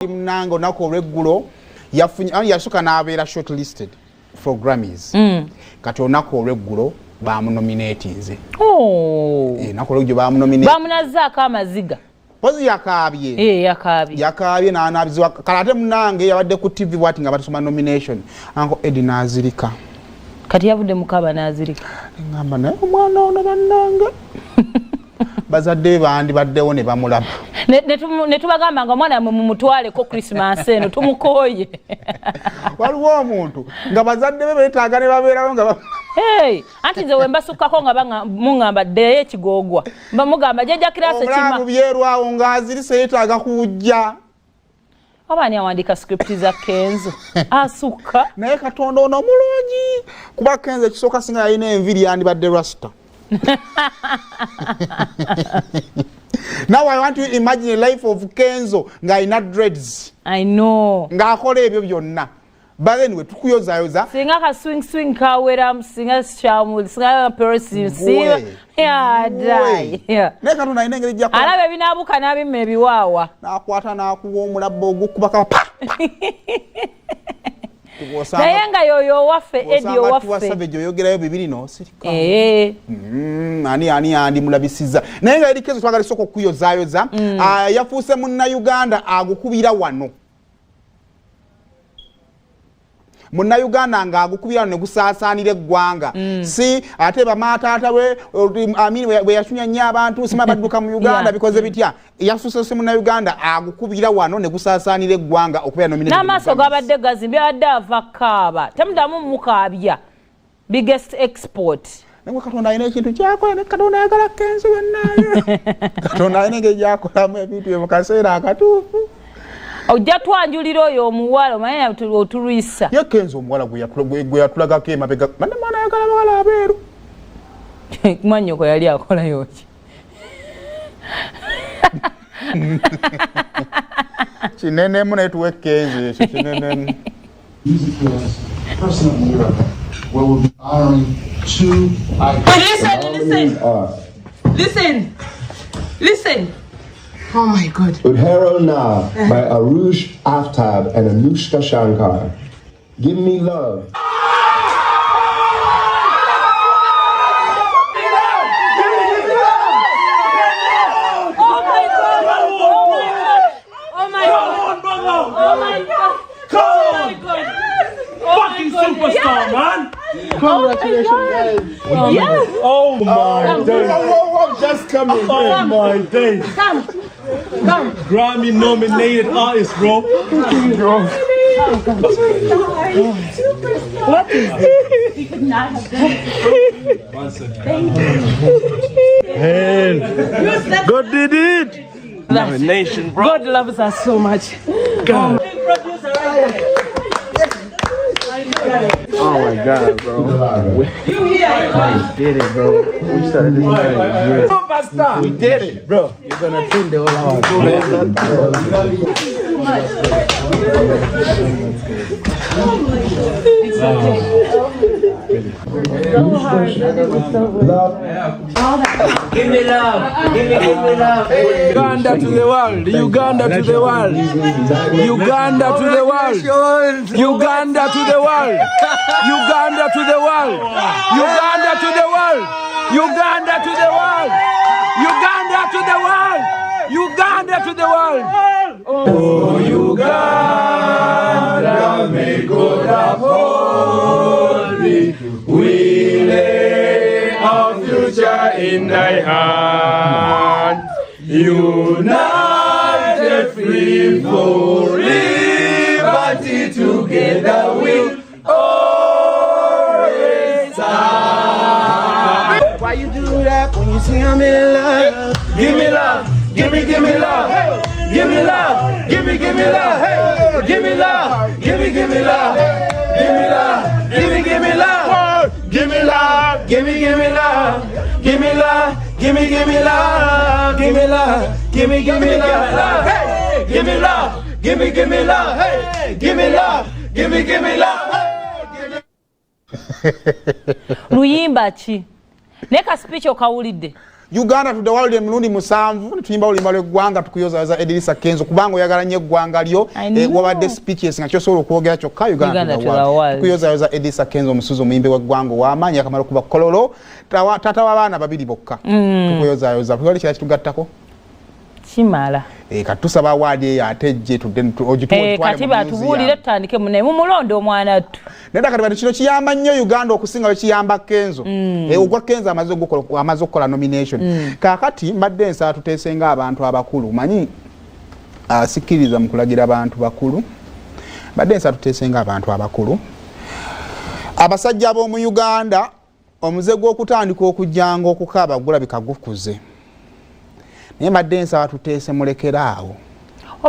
kati mnange onako olweggulo yasooka n'abeera shortlisted for Grammys. Kati onako olweggulo bamunominatinze. Nako olweggulo bamunominate. Bamunazzaako amaziga. Pozi yakaabye. Yakaabye. Yakaabye n'anaabizibwa. Kale ate munange yabadde ku TV bwati nga batusoma nomination. Anko Eddy n'azirika. Kati yavudde mukaba n'azirika. Ngamba naye omwana ono bannange. Bazadde bandi baddewo ne bamulaba. Ne tubagamba nga omwana mumutwaleko Christmas eno tumukooye. Waliwo omuntu nga bazadde be beetaaga ne babeerawo nga anti nze we mbasukkako nga mungamba ddeyo ekigoogwa mugamba jjajja kirase kima omulamu byerwawo ng'azirise yeetaaga kujja. Obaani awandiika script za Kenzo asukka naye Katonda ono mulungi kuba Kenzo ekisooka singa yalina enviri yandibadde rasta. Now I want to imagine a life of Kenzo nga ina dreads. I know. Nga akola ebyo byonna. But anyway, tukuyozayoza. Singa ka swing kawera singa shamu singa person singa dai. Ne Katonda ina engeri jja. Alabe binabuka nabime ebiwawa. Nakwata nakuwa omulabbo ogukubaka pa. Naye nga yoyo waffe Eddy owaffe Savage oyogerayo bibiri no sirika ani andi mulabisiza naye nga Eddy Kenzo twagala soko okuyozaayoza yafuuse Munnayuganda agukubira wano Munnayuganda nga agukubira ne gusaasaanira eggwanga si ate bamaataata we bwe yachunya nnyo abantu sima badduka mu Uganda bikoze bitya yafuuse Munnayuganda agukubira wano ne gusaasaanira eggwanga okubeera nominated n'amaaso gabadde gazimbye adde ava kaaba temudamu mukaabya biggest export. Nengwe Katonda alina ekintu kyakola ne Katonda ayagala Kenzo bannaayo Katonda alina engeri gyakolamu ebintu bye mu kaseera akatuufu. Ojja twanjulira oyo omuwala omanyi otulwisa. Ye Kenzo omuwala gwe yatulagako emabega mwana ayagala abawala abeeru. Mwannyoko yali akola yoki. Kinenemu naye tuwe Kenzo ekyo kinenemu. Where we'll be honoring two icons. Listen. Oh my God. With Hero Now by Arush Aftab and Anushka Shankar. Give Me Love. Superstar, man! Congratulations, guys! Yes! Oh my days! Just coming. Oh my days! Come. Grammy nominated artist, bro. What is this? You could not have done it. Thank you. Hey, God did it! Nomination, bro. God loves us so much. God. Oh my God, bro. We did it, bro. We started this thing. Superstar! We did it, bro. You're gonna turn the whole house. So hard. Give me love. Give me love. Uganda to the world. Uganda to the world. Uganda to the world. Uganda to the world. Uganda to the world. Uganda to the world. Uganda to the world. Uganda to the world. Uganda to the world. Oh, Uganda, may God uphold thee. We lay our future in thy hand. United, free for liberty, together we'll always stand. Why you do that when you see I'm in love? Give me love, give me love, hey. Give me love, give me love, hey. Give me love, give me love, hey. Give me love, give me love, give me love, give me love, give me love, give me love, give me love, give me love, hey. Give me love, give me love, hey. Give me love, give me love, hey. Luyimba ki? Neka speech okawulidde. Uganda to the world emirundi 7 tuyimba oluyimba lw'eggwanga tukuyozayoza Eddy Kenzo kubanga oyagala nnyo eggwanga lyo wabadde speeches nga kyosobola okwogera kyokka Uganda to the world tukuyozayoza Eddy Kenzo omusuzi omuyimbi w'eggwanga w'amaanyi akamala okuba kololo taata w'abaana 2 bokka tukuyozayoza tuwali kira kitugattako kimala katusaba awaadi eyo ate ejje kati batubuulire tutandike munaye mumulonde omwana ttu nedda kati bati kino kiyamba nnyo Uganda okusinga wekiyamba Kenzo ogwa Kenzo amaze okukola nomination kaakati mbadde nsaa tuteesenga abantu abakulu manyi sikkiriza mu kulagira abantu bakulu mbadde nsaa tuteesenga abantu abakulu abasajja b'omu Uganda omuze gw'okutandika okujjanga okukaaba gulabika gukuze naye mbadde nsaba tuteese mulekeraawo